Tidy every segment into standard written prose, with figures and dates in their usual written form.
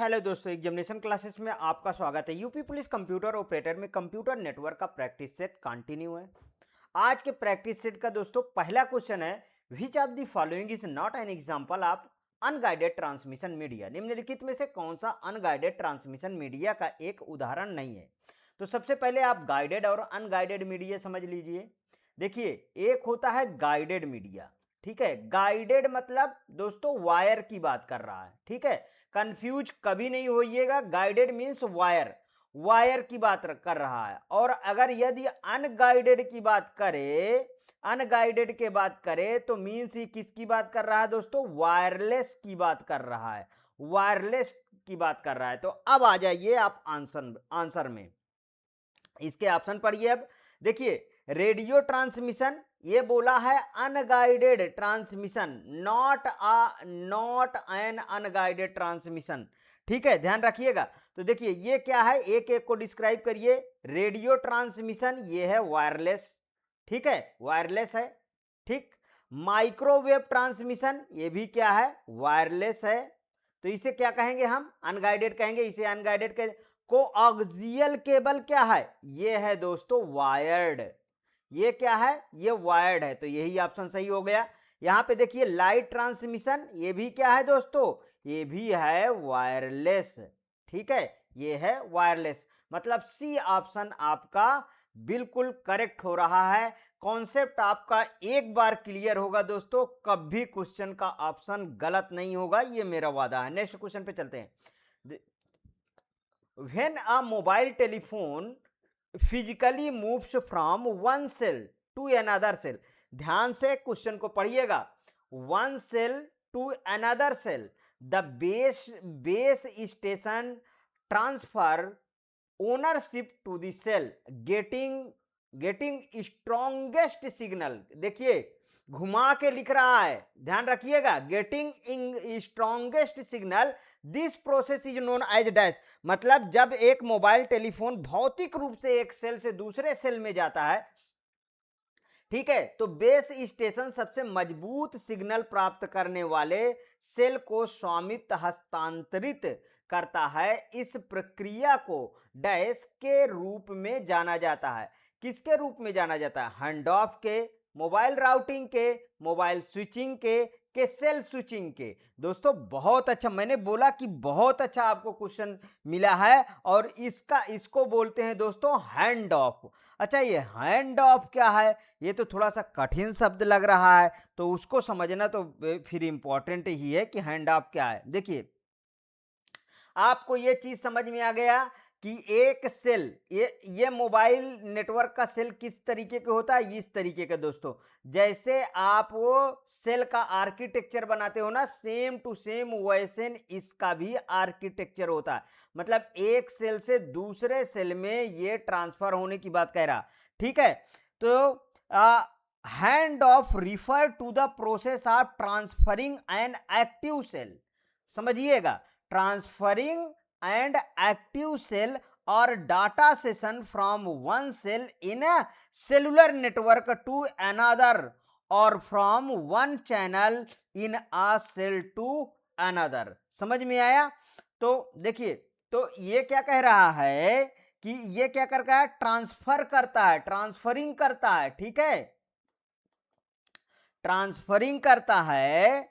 Hello दोस्तों, examination classes में आपका स्वागत है। यूपी पुलिस कंप्यूटर ऑपरेटर में कंप्यूटर नेटवर्क का प्रैक्टिस सेट कंटिन्यू है। आज के प्रैक्टिस सेट का दोस्तों पहला क्वेश्चन है, विच of the following is not an example of unguided transmission media. निम्नलिखित में से कौन सा अनगाइडेड ट्रांसमिशन मीडिया का एक उदाहरण नहीं है। तो सबसे पहले आप गाइडेड और अनगाइडेड मीडिया समझ लीजिए। देखिए, एक होता है गाइडेड मीडिया, ठीक है। गाइडेड मतलब दोस्तों वायर की बात कर रहा है, ठीक है। कंफ्यूज कभी नहीं होइएगा, गाइडेड मीन्स वायर, वायर की बात कर रहा है। और अगर यदि अनगाइडेड की बात करे, अनगाइडेड के बात करे तो मीन्स ही किसकी बात कर रहा है दोस्तों? वायरलेस की बात कर रहा है, वायरलेस की बात कर रहा है। तो अब आ जाइए आप आंसर में, इसके ऑप्शन पढ़िए। अब देखिए, रेडियो ट्रांसमिशन ये बोला है unguided transmission, not an unguided transmission, ठीक है, ध्यान रखिएगा। तो देखिए ये क्या है, एक एक को डिस्क्राइब करिए। रेडियो ट्रांसमिशन ये है वायरलेस, ठीक है, वायरलेस है, ठीक। माइक्रोवेव ट्रांसमिशन ये भी क्या है, वायरलेस है। तो इसे क्या कहेंगे हम? अनगाइडेड कहेंगे, इसे अनगाइडेड कहेंगे। कोएक्सियल केबल क्या है? ये है दोस्तों वायर्ड, ये क्या है? ये वायर्ड है, तो यही ऑप्शन सही हो गया। यहां पे देखिए लाइट ट्रांसमिशन, ये भी क्या है दोस्तों? ये भी है वायरलेस, ठीक है, ये है वायरलेस। मतलब सी ऑप्शन आपका बिल्कुल करेक्ट हो रहा है। कॉन्सेप्ट आपका एक बार क्लियर होगा दोस्तों, कभी क्वेश्चन का ऑप्शन गलत नहीं होगा, ये मेरा वादा है। नेक्स्ट क्वेश्चन पे चलते हैं। When a mobile telephone physically moves from one cell to another cell, ध्यान से क्वेश्चन को पढ़िएगा। one cell to another cell, the base station transfer ownership to the cell, getting strongest signal। देखिए घुमा के लिख रहा है, ध्यान रखिएगा। Getting strongest signal, this process is known as dash. मतलब जब एक मोबाइल टेलीफोन भौतिक रूप से एक सेल से दूसरे सेल में जाता है, ठीक है, तो बेस स्टेशन सबसे मजबूत सिग्नल प्राप्त करने वाले सेल को स्वामित्व हस्तांतरित करता है। इस प्रक्रिया को डैश के रूप में जाना जाता है। किसके रूप में जाना जाता है? हैंड ऑफ के, मोबाइल राउटिंग के, मोबाइल स्विचिंग के सेल स्विचिंग के। दोस्तों बहुत अच्छा, मैंने बोला कि बहुत अच्छा आपको क्वेश्चन मिला है। और इसको बोलते हैं दोस्तों हैंड ऑफ। अच्छा, ये हैंड ऑफ क्या है? ये तो थोड़ा सा कठिन शब्द लग रहा है, तो उसको समझना तो फिर इंपॉर्टेंट ही है कि हैंड ऑफ क्या है। देखिए, आपको ये चीज समझ में आ गया कि एक सेल, ये मोबाइल नेटवर्क का सेल किस तरीके के होता है? इस तरीके के दोस्तों, जैसे आप वो सेल का आर्किटेक्चर बनाते हो ना, सेम टू सेम वैसे इसका भी आर्किटेक्चर होता है। मतलब एक सेल से दूसरे सेल में ये ट्रांसफर होने की बात कह रहा, ठीक है। तो hand off refer to the process of transferring an active cell, समझिएगा, transferring and active cell or data session from one cell in a cellular network to another or from one channel in a cell to another। समझ में आया? तो देखिए, तो ये क्या कह रहा है कि ये क्या कर रहा है? ट्रांसफर करता है, ट्रांसफरिंग करता है, ठीक है, ट्रांसफरिंग करता है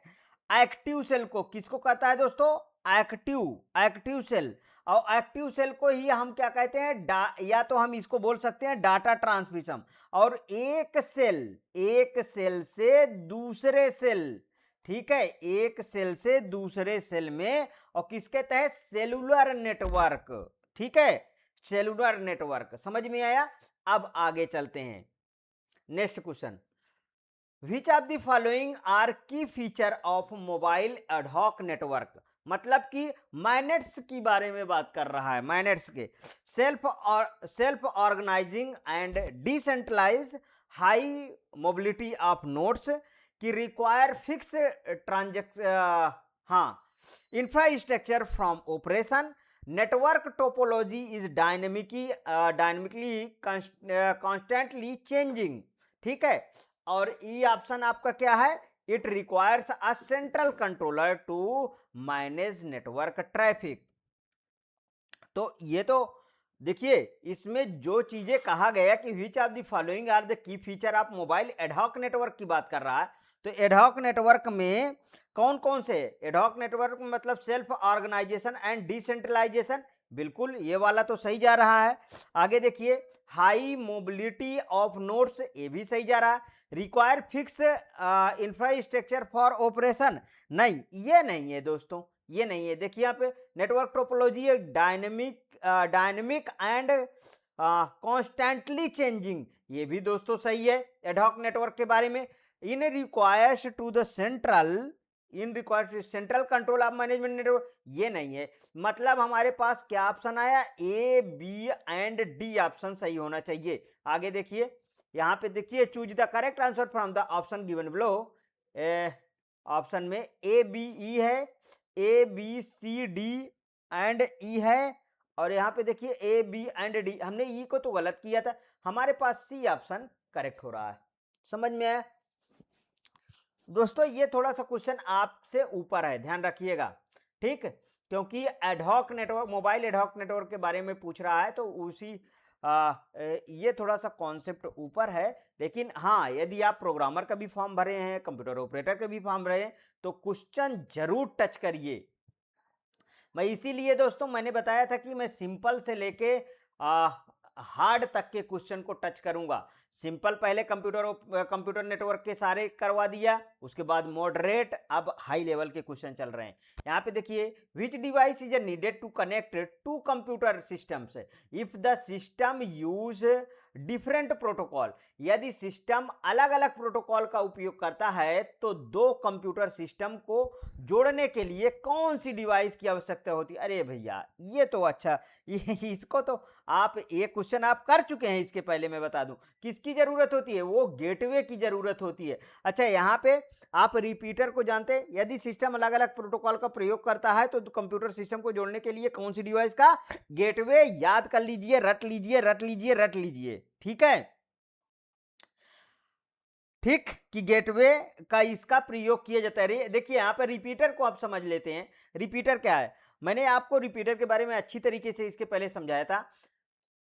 एक्टिव सेल को। किसको कहता है दोस्तों? Active cell. और एक्टिव सेल को ही हम क्या कहते हैं? या तो हम इसको बोल सकते हैं डाटा ट्रांसमिशन। और एक सेल से दूसरे सेल, ठीक है, एक सेल से दूसरे सेल में, और किसके तहत? सेलुलर नेटवर्क, ठीक है, सेलुलर नेटवर्क। समझ में आया? अब आगे चलते हैं, next question. Which of the following are key feature of mobile ad hoc network. मतलब कि मैनेट्स की बारे में बात कर रहा है, मैनेट्स के। Self organizing and decentralize, high mobility of nodes की रिक्वायर फिक्स ट्रांजेक्शन, हाँ, infrastructure from operation, network topology is dynamically constantly changing, ठीक है। और ई ऑप्शन आपका क्या है? It requires a central controller to manage network traffic. तो ये तो देखिए, इसमें जो चीजें कहा गया कि which of the following are the key feature of mobile ad hoc network की बात कर रहा है। तो एडहॉक नेटवर्क में कौन कौन से? एडहॉक नेटवर्क मतलब सेल्फ ऑर्गेनाइजेशन एंड डिसेंट्रलाइजेशन, बिल्कुल ये वाला तो सही जा रहा है। आगे देखिए, हाई मोबिलिटी ऑफ नोड्स, ये भी सही जा रहा है। Require fix infrastructure for operation, नहीं ये नहीं है दोस्तों, ये नहीं है। देखिए यहाँ पे नेटवर्क टोपोलॉजी है डायनेमिक एंड कॉन्स्टेंटली चेंजिंग, ये भी दोस्तों सही है एडहॉक नेटवर्क के बारे में। In requires to the central control of management network, ये नहीं है। मतलब हमारे पास क्या ऑप्शन आया? A B and D option सही होना चाहिए। आगे देखिए, यहाँ पे देखिए, choose the correct answer from the option given below. Option में ए बी ई है, A B C D and E है, और यहाँ पे देखिए ए बी एंड डी, हमने ई को तो गलत किया था, हमारे पास सी ऑप्शन करेक्ट हो रहा है। समझ में आया दोस्तों? ये थोड़ा सा क्वेश्चन आपसे ऊपर है, ध्यान रखिएगा, ठीक, क्योंकि ad hoc network, mobile ad hoc network के बारे में पूछ रहा है, तो उसी ये थोड़ा सा कॉन्सेप्ट ऊपर है। लेकिन हाँ, यदि आप प्रोग्रामर का भी फॉर्म भरे हैं, कंप्यूटर ऑपरेटर का भी फॉर्म भरे हैं, तो क्वेश्चन जरूर टच करिए। मैं इसीलिए दोस्तों मैंने बताया था कि मैं सिंपल से लेके हार्ड तक के क्वेश्चन को टच करूंगा। सिंपल पहले कंप्यूटर नेटवर्क के सारे करवा दिया, उसके बाद मॉडरेट, अब हाई लेवल के क्वेश्चन चल रहे हैं। यहाँ पे देखिए, which device is needed to connect to computer systems if the system use different protocol, यदि सिस्टम अलग अलग प्रोटोकॉल का उपयोग करता है तो दो कंप्यूटर सिस्टम को जोड़ने के लिए कौन सी डिवाइस की आवश्यकता होती है? अरे भैया ये तो अच्छा, इसको तो आप, ये क्वेश्चन आप कर चुके हैं, इसके पहले मैं बता दूं किसकी जरूरत होती है, वो गेटवे की जरूरत होती है। अच्छा, यहाँ पे आप रिपीटर को जानते हैं, यदि सिस्टम अलग अलग प्रोटोकॉल का प्रयोग करता है तो कंप्यूटर सिस्टम को जोड़ने के लिए कौन सी डिवाइस का? गेटवे। याद कर लीजिए, रट लीजिए, रट लीजिए, रट लीजिए, ठीक है, ठीक, कि गेटवे का इसका प्रयोग किया जाता है। देखिए यहाँ पर रिपीटर को आप समझ लेते हैं। रिपीटर क्या है? मैंने आपको रिपीटर के बारे में अच्छी तरीके से इसके पहले समझाया था।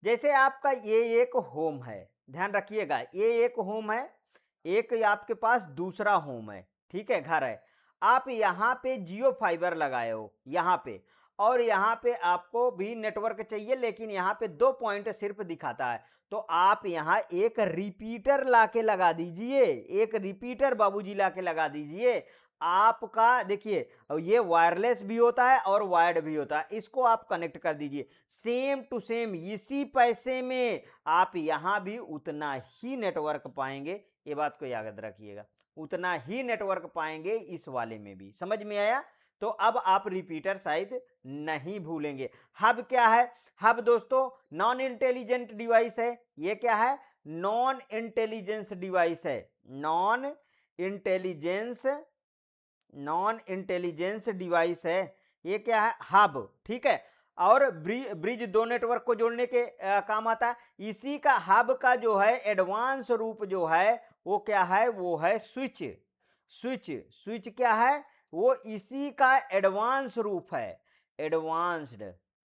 जैसे आपका ये एक होम है, ध्यान रखिएगा, ये एक होम है, एक आपके पास दूसरा होम है, ठीक है, घर है। आप यहाँ पे जियो फाइबर लगाए हो यहाँ पे, और यहाँ पे आपको भी नेटवर्क चाहिए, लेकिन यहाँ पे 2 पॉइंट सिर्फ दिखाता है, तो आप यहाँ एक रिपीटर लाके लगा दीजिए, एक रिपीटर बाबूजी लाके लगा दीजिए। आपका देखिए, ये वायरलेस भी होता है और वायर्ड भी होता है, इसको आप कनेक्ट कर दीजिए, सेम टू सेम इसी पैसे में आप यहां भी उतना ही नेटवर्क पाएंगे। ये बात को याद रखिएगा, उतना ही नेटवर्क पाएंगे इस वाले में भी। समझ में आया? तो अब आप रिपीटर शायद नहीं भूलेंगे। हब क्या है? हब दोस्तों नॉन इंटेलिजेंट डिवाइस है। ये क्या है? नॉन इंटेलिजेंस डिवाइस है, नॉन इंटेलिजेंस डिवाइस है। ये क्या है? हब, ठीक है। और ब्रिज दो नेटवर्क को जोड़ने के काम आता है। इसी का हब का जो है एडवांस रूप जो है वो क्या है? वो है स्विच। स्विच क्या है? वो इसी का एडवांस रूप है,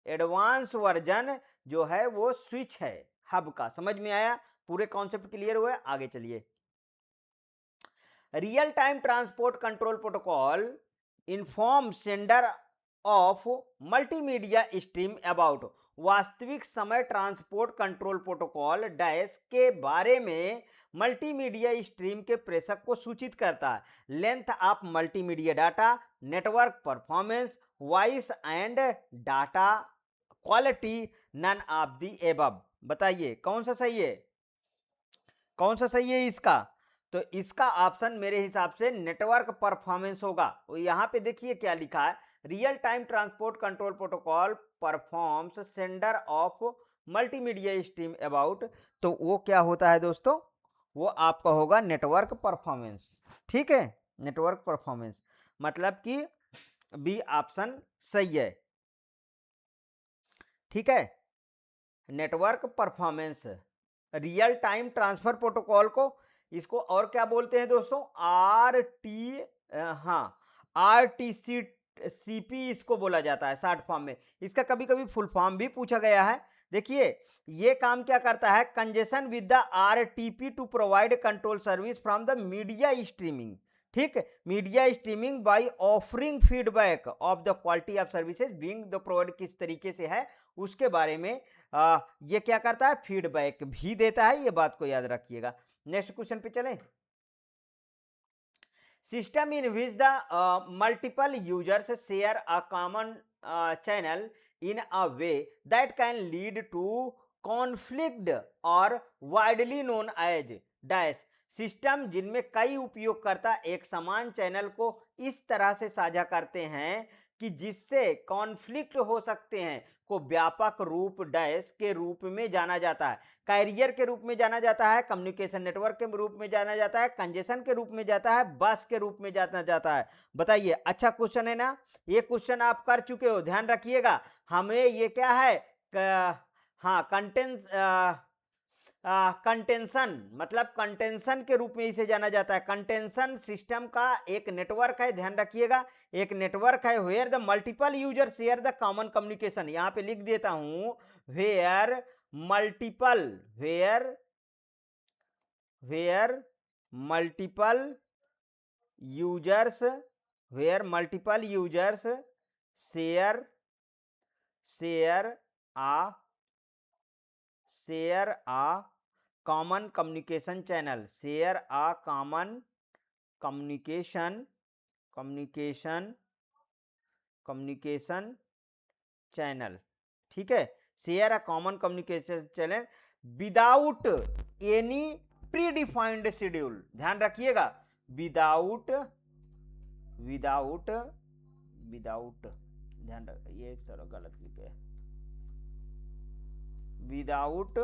एडवांस वर्जन जो है वो स्विच है हब का। समझ में आया? पूरे कॉन्सेप्ट क्लियर हुए? आगे चलिए। Real time transport control protocol inform sender of multimedia stream about, वास्तविक समय ट्रांसपोर्ट कंट्रोल प्रोटोकॉल डैश के बारे में मल्टीमीडिया स्ट्रीम के प्रेषक को सूचित करता है। Length of multimedia data, network performance, voice and data quality, none of the above. बताइए कौन सा सही है? कौन सा सही है इसका? तो इसका ऑप्शन मेरे हिसाब से नेटवर्क परफॉर्मेंस होगा। यहां पे देखिए क्या लिखा है, real time transport control protocol performs sender of multimedia stream about, तो वो क्या होता है दोस्तों? वो आपका होगा नेटवर्क परफॉर्मेंस, ठीक है, नेटवर्क परफॉर्मेंस, मतलब कि बी ऑप्शन सही है, ठीक है, network performance. Real time transfer protocol को, इसको और क्या बोलते हैं दोस्तों? हाँ, आरटीसी सीपी इसको बोला जाता है शॉर्ट फॉर्म में। इसका कभी कभी फुल फॉर्म भी पूछा गया है। देखिए ये काम क्या करता है, congestion with the RTP to provide control service from the media streaming. ठीक, media streaming by offering feedback of the quality of services being the provide, किस तरीके से है उसके बारे में ये क्या करता है, फीडबैक भी देता है। ये बात को याद रखिएगा। नेक्स्ट क्वेश्चन पे चलें। System in which the multiple users share a common channel in a way that can lead to conflict or widely known as dash। System जिनमें कई उपयोगकर्ता एक समान चैनल को इस तरह से साझा करते हैं कि जिससे कॉन्फ्लिक्ट हो सकते हैं, को व्यापक रूप डैश के रूप में जाना जाता है, कैरियर के रूप में जाना जाता है, कम्युनिकेशन नेटवर्क के रूप में जाना जाता है, कंजेशन के रूप में जाता है, बस के रूप में जाना जाता है। बताइए, अच्छा क्वेश्चन है ना, ये क्वेश्चन आप कर चुके हो, ध्यान रखिएगा। हमें ये क्या है, हाँ कंटेंशन, मतलब कंटेंशन के रूप में इसे जाना जाता है। कंटेंशन सिस्टम का एक नेटवर्क है, ध्यान रखिएगा, एक नेटवर्क है where the multiple user share the common communication. यहां पे लिख देता हूं where multiple, where multiple users, where multiple users share a common communication channel, share a common communication channel। ठीक है, share a common communication channel without any predefined schedule। ध्यान रखिएगा, without ध्यान रख, ये एक सर गलत लिखे है, without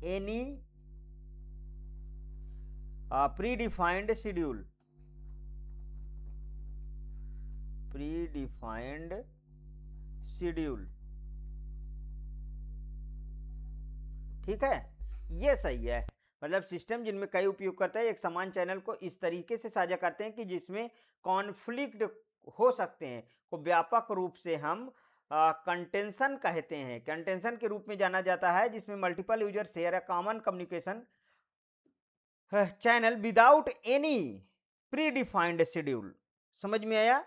any predefined schedule, ठीक है, ये सही है। मतलब सिस्टम जिनमें कई उपयोगकर्ता एक समान चैनल को इस तरीके से साझा करते हैं कि जिसमें कॉन्फ्लिक्ट हो सकते हैं, को व्यापक रूप से हम कंटेंशन कहते हैं, कंटेंशन के रूप में जाना जाता है, जिसमें multiple user share a common communication channel without any pre defined schedule. समझ में आया?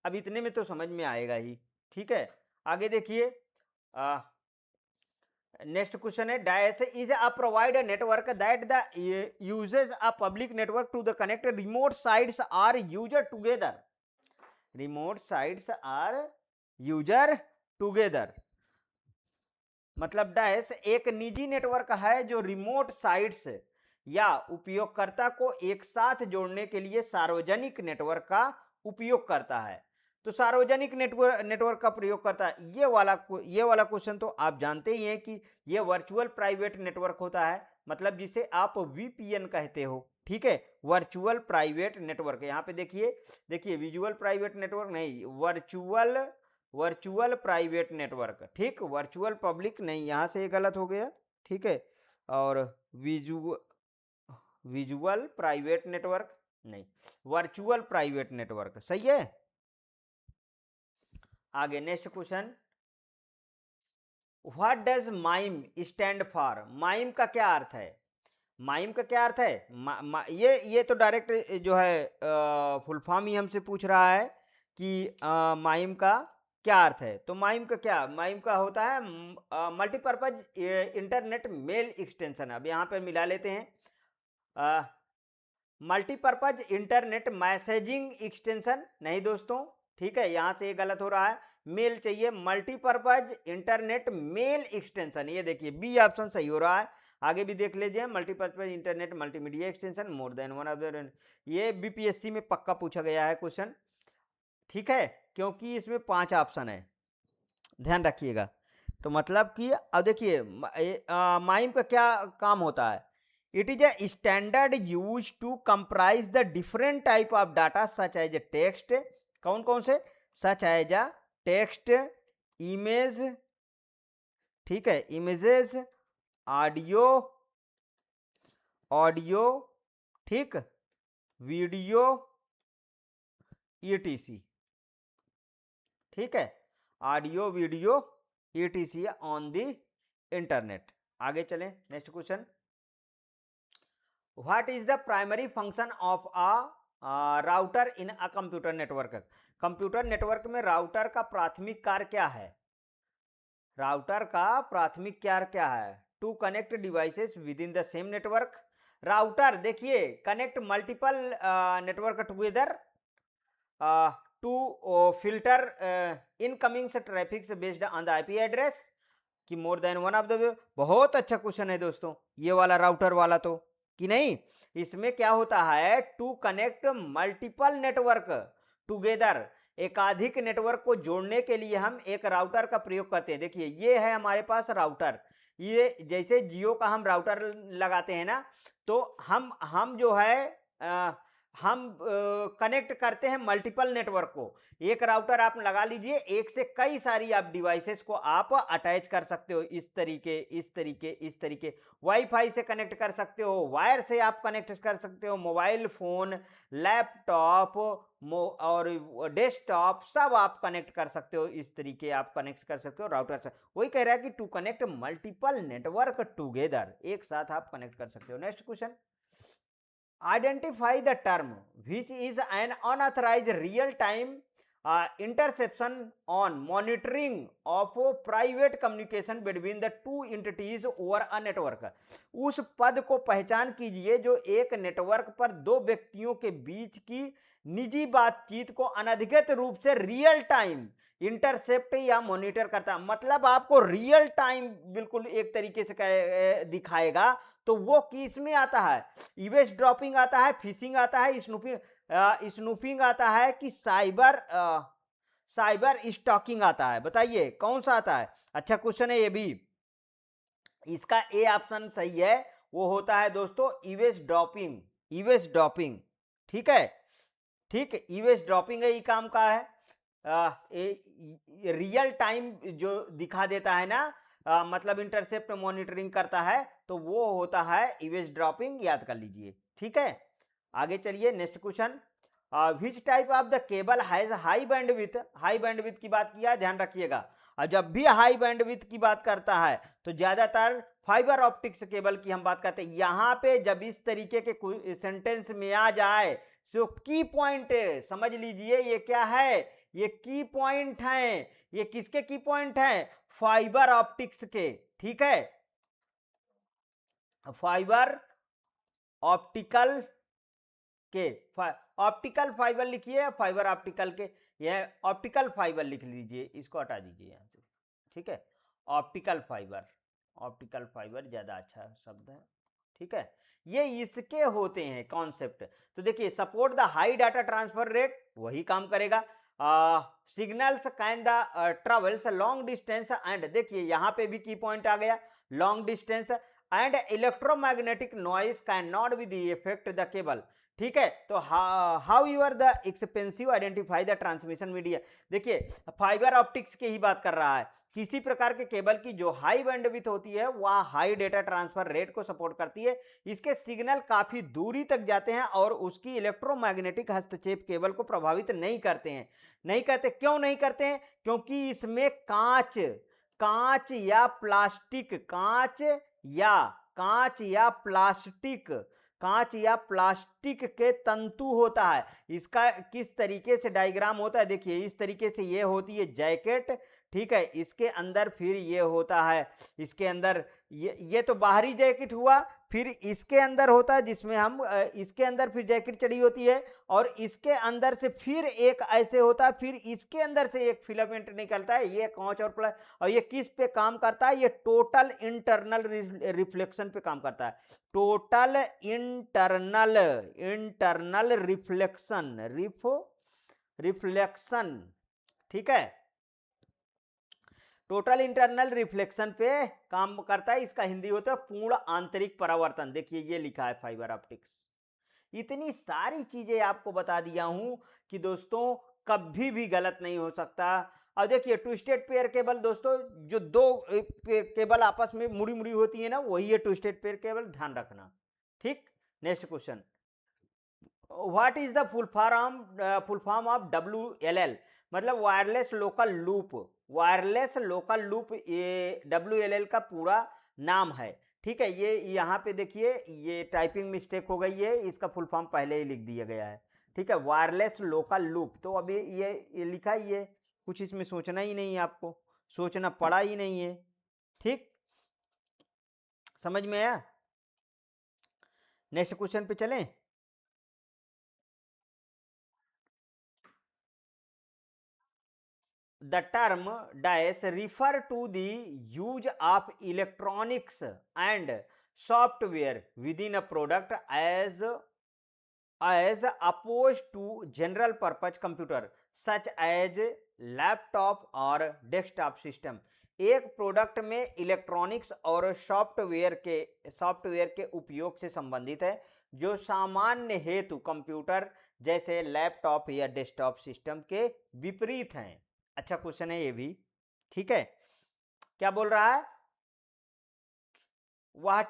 अब इतने में तो समझ में आएगा ही। ठीक है, आगे देखिए, नेक्स्ट क्वेश्चन है, dash is a provide network that the uses a public network to the connect remote sites or user together. Remote sites or user together, मतलब डैश एक निजी नेटवर्क है जो रिमोट साइट्स या उपयोगकर्ता को एक साथ जोड़ने के लिए सार्वजनिक नेटवर्क का उपयोग करता है। तो सार्वजनिक नेटवर्क का प्रयोग करता है, ये वाला क्वेश्चन तो आप जानते ही हैं कि ये वर्चुअल प्राइवेट नेटवर्क होता है, मतलब जिसे आप वीपीएन कहते हो। ठीक है, वर्चुअल प्राइवेट नेटवर्क। यहाँ पे देखिए विजुअल प्राइवेट नेटवर्क नहीं, वर्चुअल प्राइवेट नेटवर्क। ठीक, वर्चुअल पब्लिक नहीं, यहां से ये गलत हो गया। ठीक है, और विजुअल प्राइवेट नेटवर्क नहीं, वर्चुअल प्राइवेट नेटवर्क सही है। आगे next question, what does mime stand for. Mime का क्या अर्थ है? माइम का क्या अर्थ है? ये तो डायरेक्ट जो है फुल फॉर्म ही हमसे पूछ रहा है कि माइम का क्या अर्थ है। तो माइम का होता है मल्टीपर्पज इंटरनेट मेल एक्सटेंशन। अब यहाँ पर मिला लेते हैं, मल्टीपर्पज इंटरनेट मैसेजिंग एक्सटेंशन नहीं दोस्तों, ठीक है, यहां से ये गलत हो रहा है, मेल चाहिए, मल्टीपर्पज इंटरनेट मेल एक्सटेंशन। ये देखिए बी ऑप्शन सही हो रहा है। आगे भी देख लीजिए, multipurpose internet multimedia extension more than one of the, ये बीपीएससी में पक्का पूछा गया है क्वेश्चन। ठीक है, क्योंकि इसमें 5 ऑप्शन है, ध्यान रखिएगा। तो मतलब कि अब देखिए माइम का क्या काम होता है, it is a standard used to comprise the different type of data such as text, कौन से, such as text, image, ठीक है, images, ऑडियो, ठीक, वीडियो, ईटीसी, ठीक है, audio video etc on the internet. आगे चलें, next question, what is the primary function of a router in a computer network. Computer network में राउटर का प्राथमिक कार्य क्या है? राउटर का प्राथमिक कार्य क्या है? To connect devices within the same network. Router देखिए connect multiple network together to filter incoming traffic based on the IP address कि more than one of the. बहुत अच्छा क्वेश्चन है दोस्तों ये वाला राउटर वाला तो, कि नहीं? इसमें क्या होता है, to connect multiple network together, एकाधिक नेटवर्क को जोड़ने के लिए हम एक राउटर का प्रयोग करते हैं। देखिए ये है हमारे पास राउटर, ये जैसे जियो का हम राउटर लगाते हैं ना, तो हम जो है हम कनेक्ट करते हैं मल्टीपल नेटवर्क को। एक राउटर आप लगा लीजिए, एक से कई सारी आप डिवाइसेस को आप अटैच कर सकते हो, इस तरीके वाईफाई से कनेक्ट कर सकते हो, वायर से आप कनेक्ट कर सकते हो, मोबाइल फोन, लैपटॉप और डेस्कटॉप सब आप कनेक्ट कर सकते हो, इस तरीके आप कनेक्ट कर सकते हो राउटर से। वही कह रहा है कि to connect multiple network together, एक साथ आप कनेक्ट कर सकते हो। Next question, identify the term which is an unauthorized real-time interception on monitoring of private communication between the two entities over a network। उस पद को पहचान कीजिए जो एक नेटवर्क पर दो व्यक्तियों के बीच की निजी बातचीत को अनधिकृत रूप से रियल टाइम इंटरसेप्ट या मॉनिटर करता है। मतलब आपको रियल टाइम बिल्कुल एक तरीके से दिखाएगा, तो वो किस में आता है? ईवेस ड्रॉपिंग आता है, फिशिंग आता है, स्नूपिंग आता है, कि साइबर स्टॉकिंग आता है? बताइए कौन सा आता है? अच्छा क्वेश्चन है ये भी। इसका ए ऑप्शन सही है, वो होता है दोस्तों ईवेस ड्रॉपिंग, ईवेस ड्रॉपिंग, ठीक है, ठीक, ईवेस ड्रॉपिंग है, ये काम का है, रियल टाइम जो दिखा देता है ना, मतलब इंटरसेप्ट मॉनिटरिंग करता है, तो वो होता है ईवेस ड्रॉपिंग, याद कर लीजिए, ठीक है। आगे चलिए, next question, which type of the cable has high bandwidth. High bandwidth की बात किया, ध्यान रखिएगा, और जब भी हाई बैंडविड्थ की बात करता है तो ज्यादातर फाइबर ऑप्टिक्स केबल की हम बात करते हैं। यहां पे जब इस तरीके के सेंटेंस में आ जाए, सो की पॉइंट समझ लीजिए, ये क्या है, ये की पॉइंट है। ये किसके की पॉइंट है? फाइबर ऑप्टिक्स के, ठीक है, फाइबर ऑप्टिकल के, ऑप्टिकल फाइबर लिखिए, फाइबर ऑप्टिकल के, यह ऑप्टिकल फाइबर लिख लीजिए, इसको हटा दीजिए यहां से, ठीक है, ऑप्टिकल फाइबर, ऑप्टिकल फाइबर ज्यादा अच्छा शब्द है, ठीक है। ये इसके होते हैं कॉन्सेप्ट। तो देखिए, support the high data transfer rate, वही काम करेगा। Signals can the travels long distance, and देखिए यहां पे भी की पॉइंट आ गया, long distance, and electromagnetic noise can not be the effect the cable, ठीक है। तो how your the expensive identify the transmission media. देखिए फाइबर ऑप्टिक्स की ही बात कर रहा है, किसी प्रकार के केबल की जो हाई बैंडविड्थ होती है वह हाई डेटा ट्रांसफर रेट को सपोर्ट करती है। इसके सिग्नल काफी दूरी तक जाते हैं और उसकी इलेक्ट्रोमैग्नेटिक हस्तक्षेप केबल को प्रभावित नहीं करते हैं। नहीं करते, क्यों नहीं करते हैं? क्योंकि इसमें कांच कांच या प्लास्टिक कांच या प्लास्टिक कांच या प्लास्टिक के तंतु होता है। इसका किस तरीके से डायग्राम होता है, देखिए इस तरीके से ये होती है जैकेट, ठीक है, इसके अंदर फिर ये होता है, इसके अंदर ये तो बाहरी जैकेट हुआ, फिर इसके अंदर होता है जिसमें हम इसके अंदर फिर जैकेट चढ़ी होती है, और इसके अंदर से फिर एक ऐसे होता है, फिर इसके अंदर से एक फिलामेंट निकलता है, ये कांच और प्लस, और ये किस पे काम करता है? ये टोटल इंटरनल रिफ्लेक्शन पे काम करता है। टोटल इंटरनल रिफ्लेक्शन, ठीक है, टोटल इंटरनल रिफ्लेक्शन पे काम करता है। इसका हिंदी होता है पूर्ण आंतरिक परावर्तन। देखिए ये लिखा है फाइबर ऑप्टिक्स। इतनी सारी चीजें आपको बता दिया हूं कि दोस्तों कभी भी गलत नहीं हो सकता। और देखिए ट्विस्टेड पेयर केबल दोस्तों, जो दो केबल आपस में मुड़ी मुड़ी होती है ना, वही है ट्विस्टेड पेयर केबल, ध्यान रखना, ठीक। Next question, what is the full form of WLL? मतलब wireless local loop. Wireless local loop ये WLL का पूरा नाम है। ठीक है, ये यहाँ पे देखिए ये टाइपिंग मिस्टेक हो गई है, इसका फुल फॉर्म पहले ही लिख दिया गया है। ठीक है, वायरलेस लोकल लूप। तो अभी ये लिखा ही है, कुछ इसमें सोचना ही नहीं है, आपको सोचना पड़ा ही नहीं है। ठीक, समझ में आया? नेक्स्ट क्वेश्चन पे चलें। The term DIS refer to the use of electronics and software within a product as opposed to general purpose computer such as laptop और डेस्कटॉप सिस्टम। एक प्रोडक्ट में इलेक्ट्रॉनिक्स और सॉफ्टवेयर के उपयोग से संबंधित है जो सामान्य हेतु कंप्यूटर जैसे लैपटॉप या डेस्कटॉप सिस्टम के विपरीत हैं। अच्छा क्वेश्चन है ये भी। ठीक है, क्या बोल रहा है? वह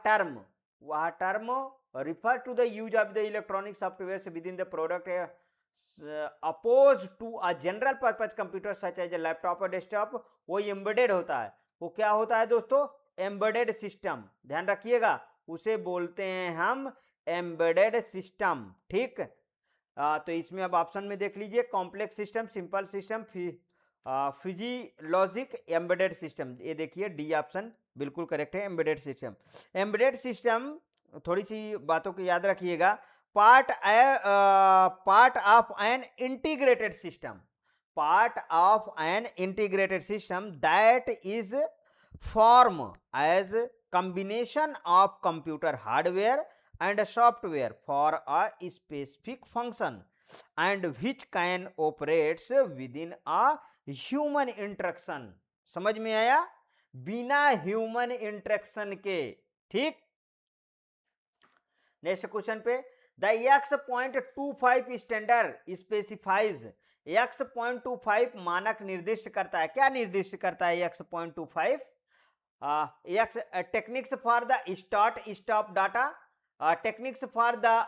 term refer to the use of the electronic software within the product opposed to a general purpose computer such as laptop और डेस्कटॉप। वो एम्बेडेड होता है। वो क्या होता है दोस्तों? Embedded system. ध्यान रखिएगा, उसे बोलते हैं हम एम्बेडेड सिस्टम। ठीक, तो इसमें अब ऑप्शन में देख लीजिए, complex system, simple system, physiologic, embedded system. ये देखिए डी ऑप्शन बिल्कुल करेक्ट है, एम्बेडेड सिस्टम। एम्बेडेड सिस्टम, थोड़ी सी बातों को याद रखिएगा, part of an integrated system, part of an integrated system that is form as combination of computer hardware and software for a specific function and which can operates within a human interaction। समझ में आया? बिना human interaction के। ठीक, next question पे, the X.25 standard specifies. X.25 मानक निर्दिष्ट करता है, क्या निर्दिष्ट करता है X.25? Techniques for the start stop data, techniques for the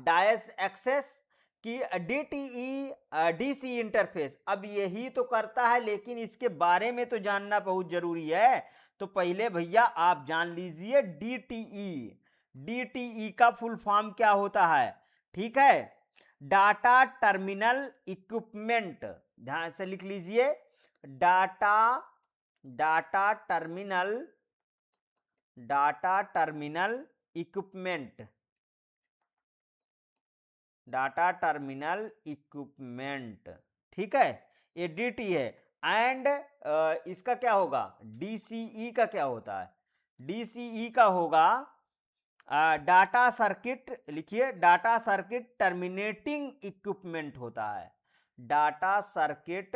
dice access की DTE DC इंटरफेस। अब यही तो करता है, लेकिन इसके बारे में तो जानना बहुत जरूरी है। तो पहले भैया आप जान लीजिए DTE। DTE का फुल फॉर्म क्या होता है? ठीक है, डाटा टर्मिनल इक्विपमेंट। ध्यान से लिख लीजिए, data terminal equipment, data terminal equipment. ठीक है, ये DT है। एंड इसका क्या होगा? DCE का क्या होता है? DCE का होगा डाटा सर्किट। लिखिए, डाटा सर्किट टर्मिनेटिंग इक्विपमेंट होता है। Data circuit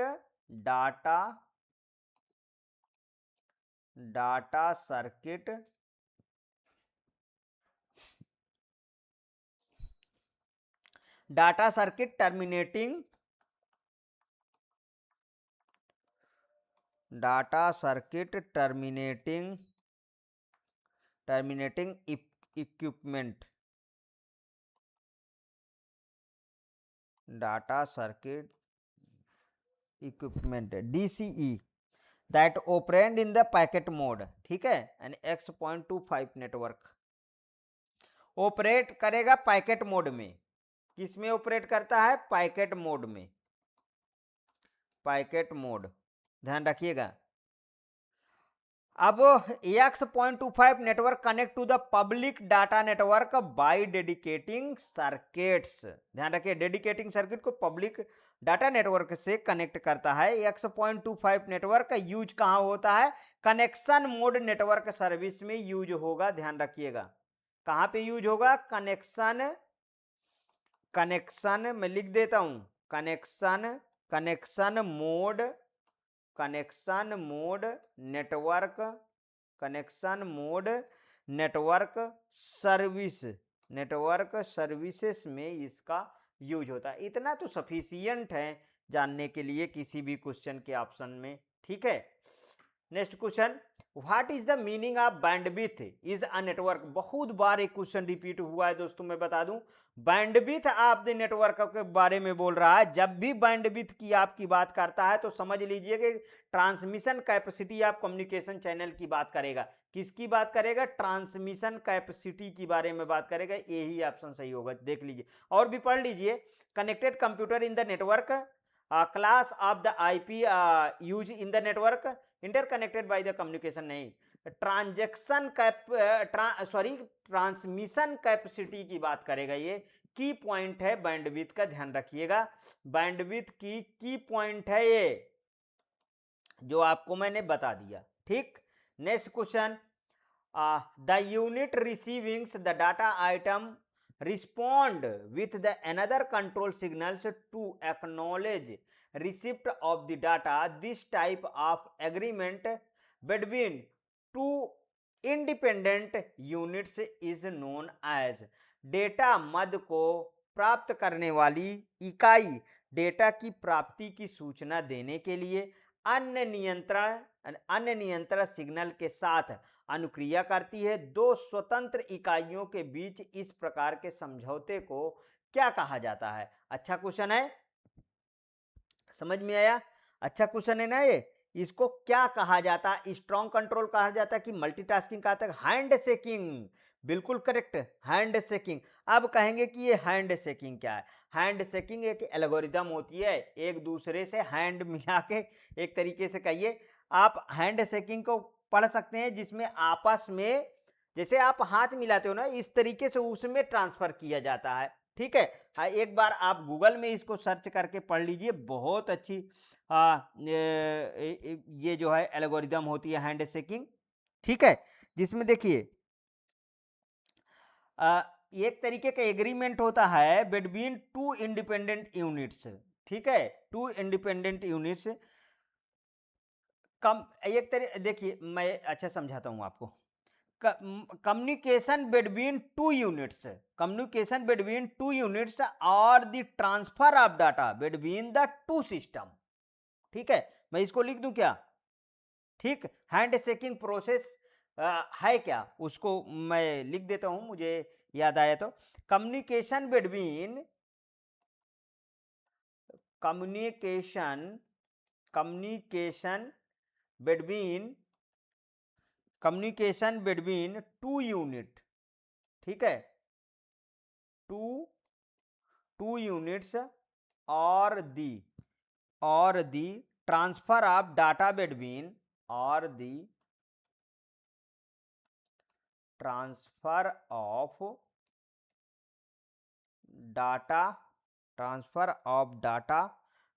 terminating equipment, data circuit equipment DCE that operate in the packet mode. ठीक है, एंड X.25 नेटवर्क ऑपरेट करेगा पैकेट मोड में। किस में ऑपरेट करता है? पैकेट मोड में, पैकेट मोड। ध्यान रखिएगा। अब X.25 network connect to the public data network by dedicating circuits. ध्यान रखिए, डेडिकेटिंग सर्किट को पब्लिक डाटा नेटवर्क से कनेक्ट करता है। X.25 नेटवर्क का यूज कहां होता है? कनेक्शन मोड नेटवर्क सर्विस में यूज होगा। ध्यान रखिएगा, कहां पे यूज होगा? कनेक्शन में लिख देता हूं, कनेक्शन मोड नेटवर्क सर्विसेज में इसका यूज होता है। इतना तो सफिशियंट है जानने के लिए किसी भी क्वेश्चन के ऑप्शन में। ठीक है, next question, what is the meaning of bandwidth is a network. बहुत बार एक क्वेश्चन रिपीट हुआ है दोस्तों, मैं बता दूं, बैंडविथ आपने नेटवर्क के बारे में बोल रहा है। जब भी बैंडविथ की आपकी बात करता है तो समझ लीजिए कि transmission capacity of communication channel की बात करेगा। किसकी बात करेगा? ट्रांसमिशन कैपेसिटी की बारे में बात करेगा। यही ऑप्शन सही होगा, देख लीजिए और भी पढ़ लीजिए। Connected computer in the network, class of the IP use in the network, interconnected by the communication. नहीं, ट्रांजैक्शन ट्रांसमिशन कैपेसिटी की बात करेगा। ये की पॉइंट है बैंडविड्थ का, ध्यान रखिएगा। बैंडविड्थ की पॉइंट है ये, जो आपको मैंने बता दिया। ठीक, next question, the unit receivings the data item respond with the another control signals to acknowledge receipt of the data. This type of agreement between two independent units is known as। Data मद को प्राप्त करने वाली इकाई data की प्राप्ति की सूचना देने के लिए अन्य नियंत्रण सिग्नल के साथ अनुक्रिया करती है। दो स्वतंत्र इकाइयों के बीच इस प्रकार के समझौते को क्या कहा जाता है? अच्छा क्वेश्चन है, समझ में आया? अच्छा क्वेश्चन है ना ये। इसको क्या कहा जाता है? स्ट्रॉन्ग कंट्रोल कहा जाता है कि मल्टीटास्किंग कहा जाता है? हैंड शेकिंग, बिल्कुल करेक्ट, हैंड शेकिंग। अब कहेंगे कि ये हैंड शेकिंग क्या है? हैंड शेकिंग एक एल्गोरिदम होती है, एक दूसरे से हैंड मिला के, एक तरीके से कहिए आप हैंड शेकिंग को पढ़ सकते हैं, जिसमें आपस में जैसे आप हाथ मिलाते हो ना, इस तरीके से उसमें ट्रांसफर किया जाता है। ठीक है, एक बार आप गूगल में इसको सर्च करके पढ़ लीजिए, बहुत अच्छी ये जो है एल्गोरिदम होती है हैंड शेकिंग। ठीक है, जिसमें देखिए एक तरीके का एग्रीमेंट होता है बिटवीन टू इंडिपेंडेंट यूनिट्स। ठीक है, टू इंडिपेंडेंट यूनिट्स कम एक तरीके, देखिए मैं अच्छा समझाता हूं आपको। communication between two units, communication between two units or the transfer of data between the two system। ठीक है, मैं इसको लिख दूं क्या? ठीक, हैंड शेकिंग प्रोसेस है क्या, उसको मैं लिख देता हूं, मुझे याद आया तो। Communication between communication communication between communication between two unit. ठीक है, टू यूनिट्स और the transfer of data between और the transfer of data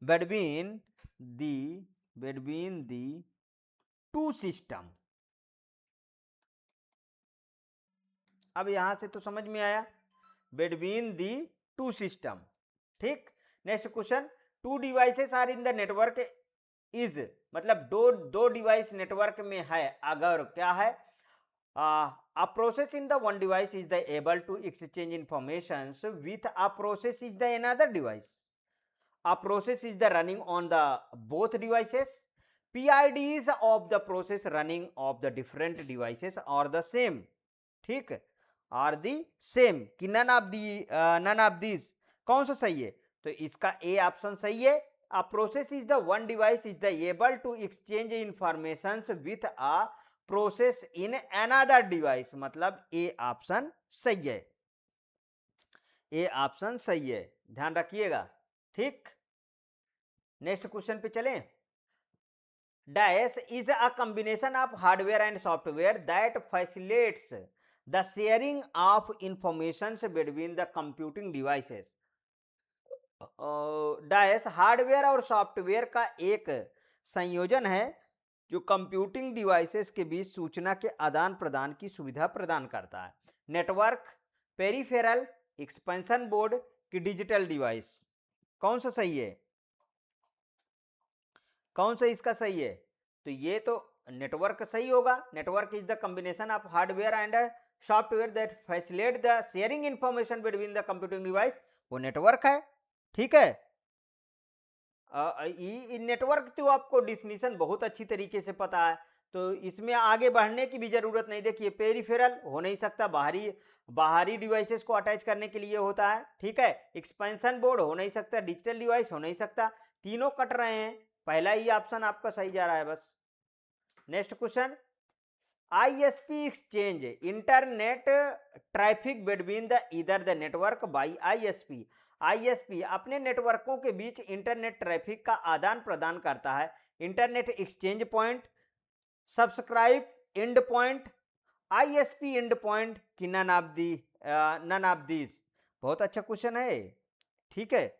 between the two system. अब यहां से तो समझ में आया, बिटवीन दी टू सिस्टम। ठीक, next question, two devices are in the network is, मतलब दो डिवाइस नेटवर्क में है अगर क्या है, a process in the one device is the able to exchange informations with a process is the another device, a process is the running on the both devices, PIDs of the process running of the different devices are the same। ठीक, are the same कि none of these, कौन सा सही है? तो इसका ए option सही है। A process is the one device is the able to exchange information with a process in another device, मतलब ए ऑप्शन सही है, ए ऑप्शन सही है, ध्यान रखिएगा। ठीक, नेक्स्ट क्वेश्चन पे चलें। Dash is a combination of hardware and software that facilitates the sharing of information between the computing devices। Dash hardware और सॉफ्टवेयर का एक संयोजन है जो कंप्यूटिंग डिवाइसेस के बीच सूचना के आदान प्रदान की सुविधा प्रदान करता है। नेटवर्क, पेरिफेरल, एक्सपेंशन बोर्ड की डिजिटल डिवाइस, कौन सा सही है? कौन सा इसका सही है? तो ये तो नेटवर्क सही होगा। Network is the combination of hardware and software that facilitate the sharing information between the computing device, वो नेटवर्क है। ठीक है, नेटवर्क तो आपको डिफिनीशन बहुत अच्छी तरीके से पता है, तो इसमें आगे बढ़ने की भी जरूरत नहीं। देखिए पेरिफेरल हो नहीं सकता, बाहरी बाहरी डिवाइसेस को अटैच करने के लिए होता है, ठीक है। एक्सपेंशन बोर्ड हो नहीं सकता, डिजिटल डिवाइस हो नहीं सकता। तीनों कट रहे हैं, पहला ही ऑप्शन आपका सही जा रहा है बस। Next question, ISP exchange internet traffic between the either the network by ISP। ISP अपने नेटवर्कों के बीच इंटरनेट ट्रैफिक का आदान प्रदान करता है। Internet exchange point, subscribe and point, ISP and point की नन ऑफ दीज। बहुत अच्छा क्वेश्चन है, ठीक है।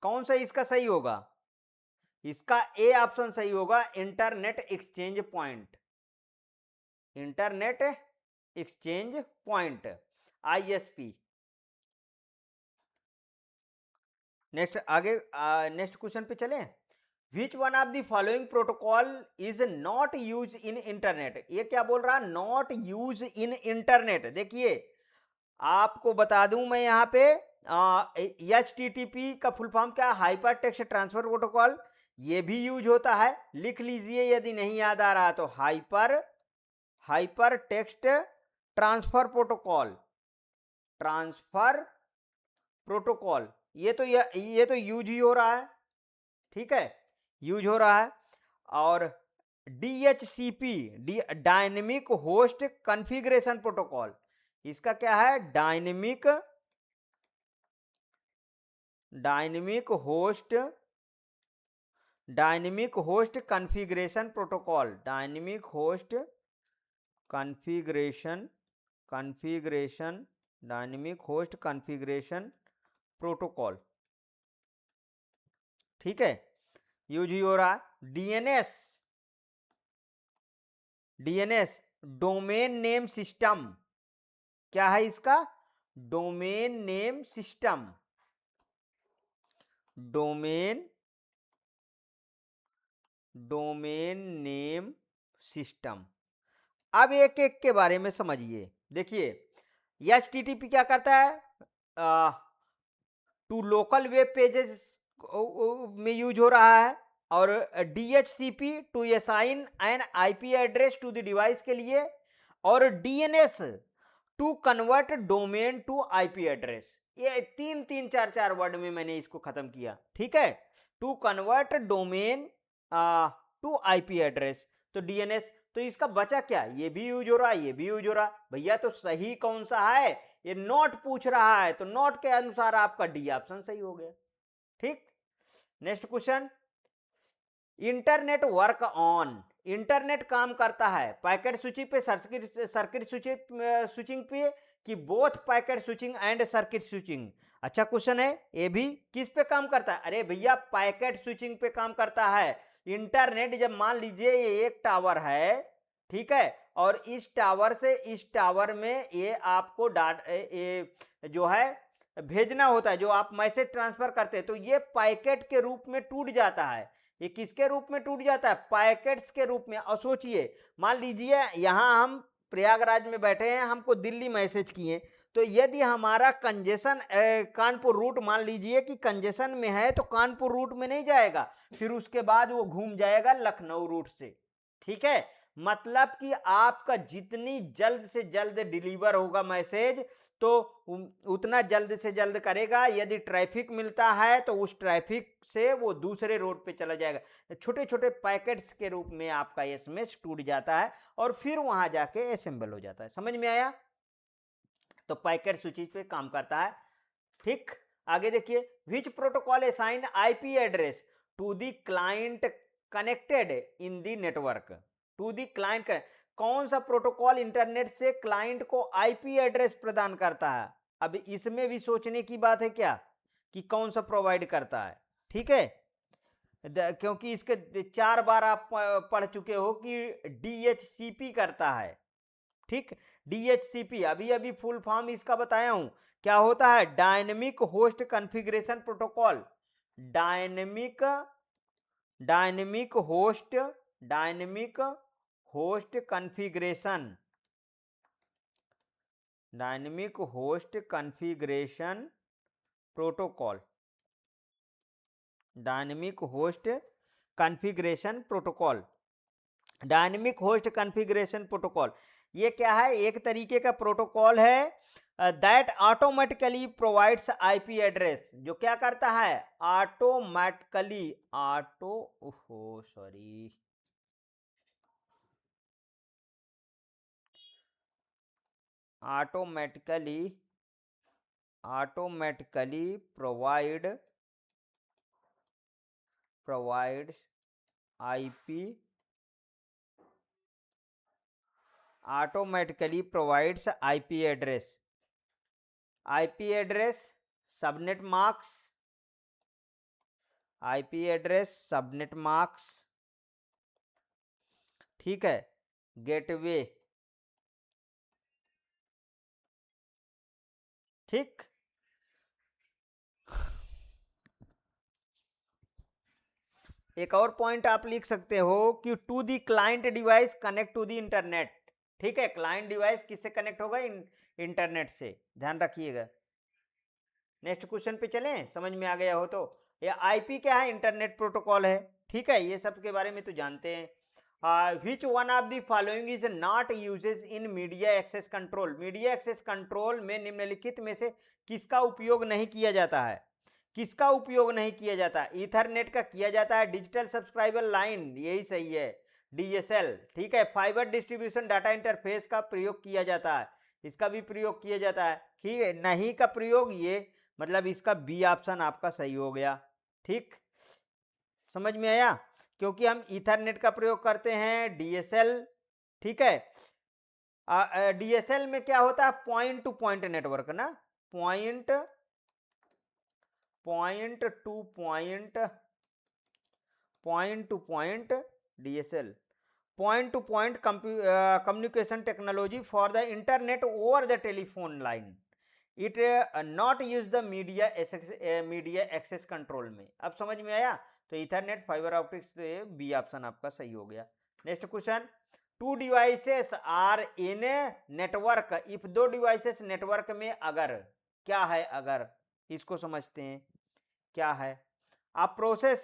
कौन सा इसका सही होगा? इसका ए ऑप्शन सही होगा, internet exchange point. Internet exchange point ISP। Next आगे नेक्स्ट क्वेश्चन पे चलें। विच one of the following protocol is not use in internet? ये क्या बोल रहा है? Not use in internet. देखिए आपको बता दूं मैं यहाँ पे HTTP का फुल फॉर्म क्या है? Hyper text transfer protocol. ये भी यूज होता है, लिख लीजिए यदि नहीं याद आ रहा तो। हाइपर टेक्स्ट ट्रांसफर प्रोटोकॉल ये तो यूज ही हो रहा है, ठीक है, यूज हो रहा है। और DHCP dynamic host configuration protocol, इसका क्या है? Dynamic host configuration protocol. Dynamic host configuration dynamic host configuration protocol, ठीक है, यूज ही हो रहा है। डीएनएस डोमेन नेम सिस्टम, क्या है इसका? Domain name system. Domain name system. अब एक एक के बारे में समझिए। देखिए HTTP क्या करता है? टू लोकल वेब पेजेस में यूज हो रहा है। और DHCP to assign an IP address to the device के लिए। और DNS to convert domain to IP address. ये तीन चार वर्ड में मैंने इसको खत्म किया, ठीक है। To convert domain to IP address, तो DNS। तो इसका बचा क्या? ये भी यूज हो रहा है, ये भी यूज हो रहा है। भैया तो सही कौन सा है? ये नोट पूछ रहा है, तो नोट के अनुसार आपका डी ऑप्शन सही हो गया, ठीक। Next question, internet work on. Internet काम करता है पैकेट स्विचिंग पे, सर्किट स्विचिंग पे, कि both packet switching and circuit switching? अच्छा क्वेश्चन है। ये भी किस पे काम करता है? अरे भैया पैकेट स्विचिंग पे काम करता है। इंटरनेट जब मान लीजिए ये एक टावर है, ठीक है, और इस टावर से इस टावर में ये आपको ये जो है भेजना होता है, जो आप मैसेज ट्रांसफर करते हैं, तो ये पैकेट के रूप में टूट जाता है। ये किसके रूप में टूट जाता है? पैकेट्स के रूप में। और सोचिए, मान लीजिए यहां हम प्रयागराज में बैठे हैं, हमको दिल्ली मैसेज किए, तो यदि हमारा कंजेशन कानपुर रूट मान लीजिए कि कंजेशन में है, तो कानपुर रूट में नहीं जाएगा, फिर उसके बाद वो घूम जाएगा लखनऊ रूट से, ठीक है। मतलब कि आपका जितनी जल्द से जल्द डिलीवर होगा मैसेज, तो उतना जल्द से जल्द करेगा। यदि ट्रैफिक मिलता है तो उस ट्रैफिक से वो दूसरे रोड पे चला जाएगा। छोटे छोटे पैकेट्स के रूप में आपका एसएमएस टूट जाता है और फिर वहां जाके असेंबल हो जाता है। समझ में आया? तो पैकेट स्विचेज पे काम करता है, ठीक। आगे देखिए, which protocol assign IP address to the client connected in the network? To the client, कौन सा प्रोटोकॉल इंटरनेट से क्लाइंट को IP एड्रेस प्रदान करता है? अब इसमें भी सोचने की बात है क्या कि कौन सा प्रोवाइड करता है, ठीक है। क्योंकि इसके 4 बार आप पढ़ चुके हो कि DHCP करता है, ठीक। DHCP अभी अभी फुल फॉर्म इसका बताया हूं, क्या होता है? Dynamic host configuration protocol. Dynamic host configuration protocol. Dynamic host configuration protocol, dynamic host configuration protocol, ये क्या है? एक तरीके का प्रोटोकॉल है that automatically provides IP address, जो क्या करता है? Automatically, automatically automatically provides IP, automatically provides IP address, IP address, subnet marks, IP address, subnet marks, ठीक है, गेटवे, ठीक। एक और पॉइंट आप लिख सकते हो कि to the client device connect to the internet, ठीक है, क्लाइंट डिवाइस किससे कनेक्ट होगा? इंटरनेट से, ध्यान रखिएगा। नेक्स्ट क्वेश्चन पे चलें, समझ में आ गया हो तो। ये आईपी क्या है? इंटरनेट प्रोटोकॉल है, ठीक है, ये सब के बारे में तो जानते हैं। Which one of the following is not uses in media access control, media access control में निम्नलिखित में से किसका उपयोग नहीं किया जाता है? किसका उपयोग नहीं किया जाता? ईथरनेट का किया जाता है, डिजिटल सब्सक्राइबर लाइन, यही सही है, डीएसएल, ठीक है, फाइबर डिस्ट्रीब्यूशन डाटा इंटरफेस का प्रयोग किया जाता है, इसका भी प्रयोग किया जाता है, ठीक है। नहीं का प्रयोग, ये मतलब इसका बी ऑप्शन आपका सही हो गया, ठीक, समझ में आया? क्योंकि हम ईथरनेट का प्रयोग करते हैं, डीएसएल, ठीक है। डीएसएल में क्या होता है? पॉइंट टू पॉइंट नेटवर्क ना, point to point DSL, point to point communication technology for the internet over the telephone line, it not use the media access control में। अब समझ में आया? तो Ethernet, fibre optics, B option आपका सही हो गया। Next question, two devices are in network if, दो डिवाइसेस नेटवर्क में अगर, क्या है अगर? इसको समझते हैं, क्या है? a process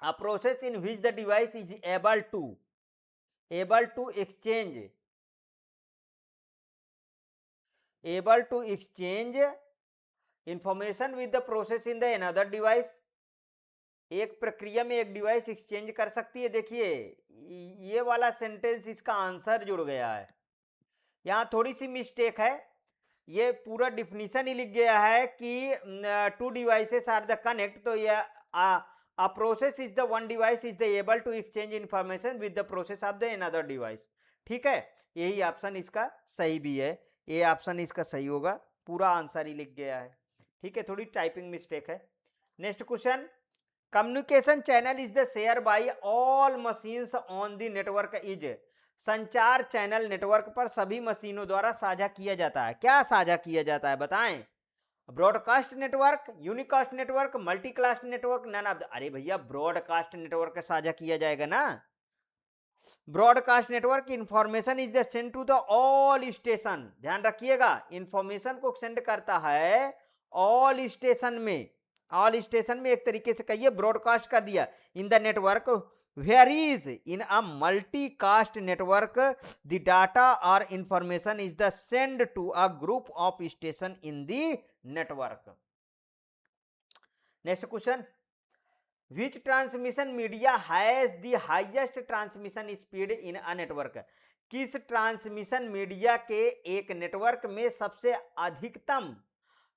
a process in which the device is able to exchange information with the process in the another device, एक प्रक्रिया में एक डिवाइस एक्सचेंज कर सकती है। देखिए ये वाला सेंटेंस इसका आंसर जुड़ गया है, यहाँ थोड़ी सी मिस्टेक है, ये पूरा डिफिनीशन ही लिख गया है कि two devices are the connect, तो ये a process is the one device is the able to exchange information with the process of the another device, ठीक है, यही ऑप्शन इसका सही भी है, ये ऑप्शन इसका सही होगा, पूरा आंसर ही लिख गया है, ठीक है, थोड़ी टाइपिंग मिस्टेक है। Next question, communication channel is the share by all machines on the network is, संचार चैनल नेटवर्क पर सभी मशीनों द्वारा साझा किया जाता है, क्या साझा किया जाता है बताएं? Broadcast network, unicast network, multicast network, none of the, अरे भैया ब्रॉडकास्ट नेटवर्क साझा किया जाएगा ना। Broadcast network information is the send to the all station, ध्यान रखिएगा, इंफॉर्मेशन को सेंड करता है ऑल स्टेशन में, ऑल स्टेशन में एक तरीके से कहिए ब्रॉडकास्ट कर दिया in the network, whereas in a multicast network the data or information is the sent to a group of station in the network. Next question, which transmission media has the highest transmission speed in a network, किस transmission media के एक network में सबसे अधिकतम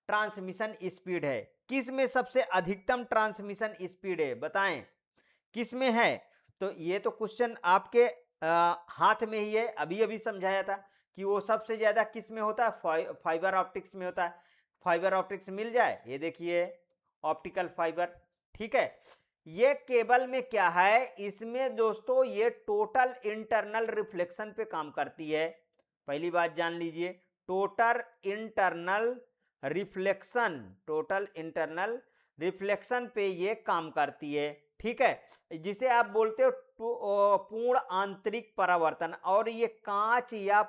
transmission speed है, किस में सबसे अधिकतम ट्रांसमिशन स्पीड है बताएं, किस में है? तो ये तो क्वेश्चन आपके हाथ में ही है, अभी अभी समझाया था कि वो सबसे ज्यादा किस में होता है? फाइबर ऑप्टिक्स में होता है, फाइबर ऑप्टिक्स मिल जाए, ये देखिए ऑप्टिकल फाइबर, ठीक है। ये केबल में क्या है? इसमें दोस्तों ये टोटल इंटरनल रिफ्लेक्शन पे काम करती है, पहली बात जान लीजिए, टोटल इंटरनल रिफ्लेक्शन पे ये काम करती है, ठीक है, जिसे आप बोलते हो पूर्ण आंतरिक परावर्तन। और ये कांच या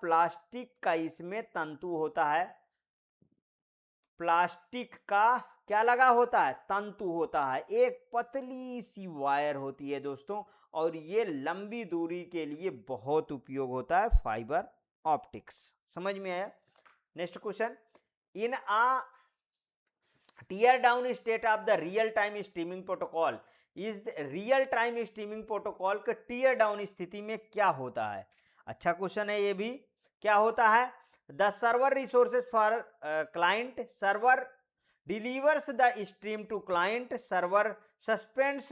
प्लास्टिक का इसमें तंतु होता है, प्लास्टिक का क्या लगा होता है, तंतु होता है, एक पतली सी वायर होती है दोस्तों, और ये लंबी दूरी के लिए बहुत उपयोग होता है, फाइबर ऑप्टिक्स। समझ में आया? Next question, in a tear down state of the real time streaming protocol is real time streaming protocol के टीयर डाउन स्थिति में क्या होता है? अच्छा क्वेश्चन है ये भी। क्या होता है? The server resources for client, server delivers the stream to client, server suspends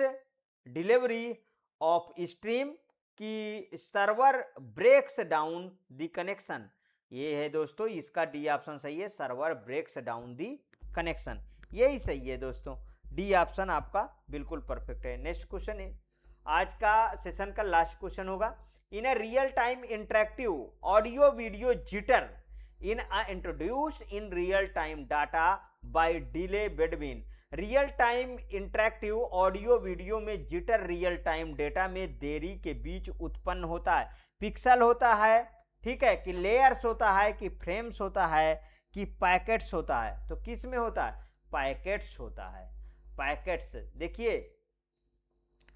delivery of stream, की server breaks down the connection. ये है दोस्तों, इसका डी ऑप्शन सही है, server breaks down the connection, यही सही है दोस्तों, डी ऑप्शन आपका बिल्कुल परफेक्ट है। नेक्स्ट क्वेश्चन है, आज का सेशन का लास्ट क्वेश्चन होगा, in a real time interactive audio video jitter in introduce in real time data by delay between। Real time interactive audio video में जिटर रियल टाइम डेटा में देरी के बीच उत्पन्न होता है। पिक्सल होता है, ठीक है, कि लेयर्स होता है, कि फ्रेम्स होता है, कि पैकेट्स होता है? तो किस में होता है? पैकेट्स होता है, पैकेट्स। देखिए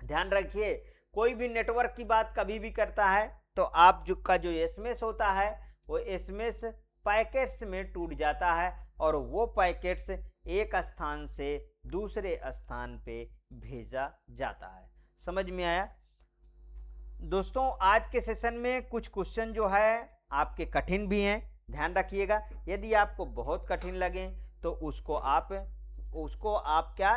ध्यान रखिए, कोई भी नेटवर्क की बात कभी भी करता है तो आप जो एसएमएस होता है वो एसएमएस पैकेट्स में टूट जाता है, और वो पैकेट्स एक स्थान से दूसरे स्थान पे भेजा जाता है। समझ में आया दोस्तों? आज के सेशन में कुछ क्वेश्चन जो है आपके कठिन भी हैं, ध्यान रखिएगा। यदि आपको बहुत कठिन लगे तो उसको आप क्या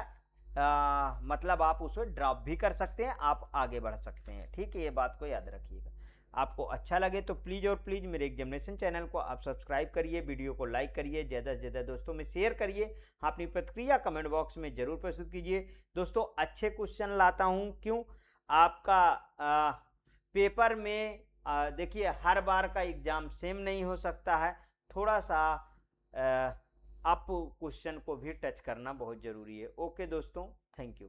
मतलब आप उसे ड्रॉप भी कर सकते हैं, आप आगे बढ़ सकते हैं, ठीक है? ये बात को याद रखिएगा। आपको अच्छा लगे तो प्लीज़ और प्लीज़ मेरे एग्जामिनेशन चैनल को आप सब्सक्राइब करिए, वीडियो को लाइक करिए, ज़्यादा से ज़्यादा दोस्तों में शेयर करिए, अपनी प्रतिक्रिया कमेंट बॉक्स में ज़रूर प्रस्तुत कीजिए। दोस्तों अच्छे क्वेश्चन लाता हूँ, क्यों? आपका पेपर में देखिए हर बार का एग्ज़ाम सेम नहीं हो सकता है, थोड़ा सा आप क्वेश्चन को भी टच करना बहुत ज़रूरी है। ओके दोस्तों, थैंक यू।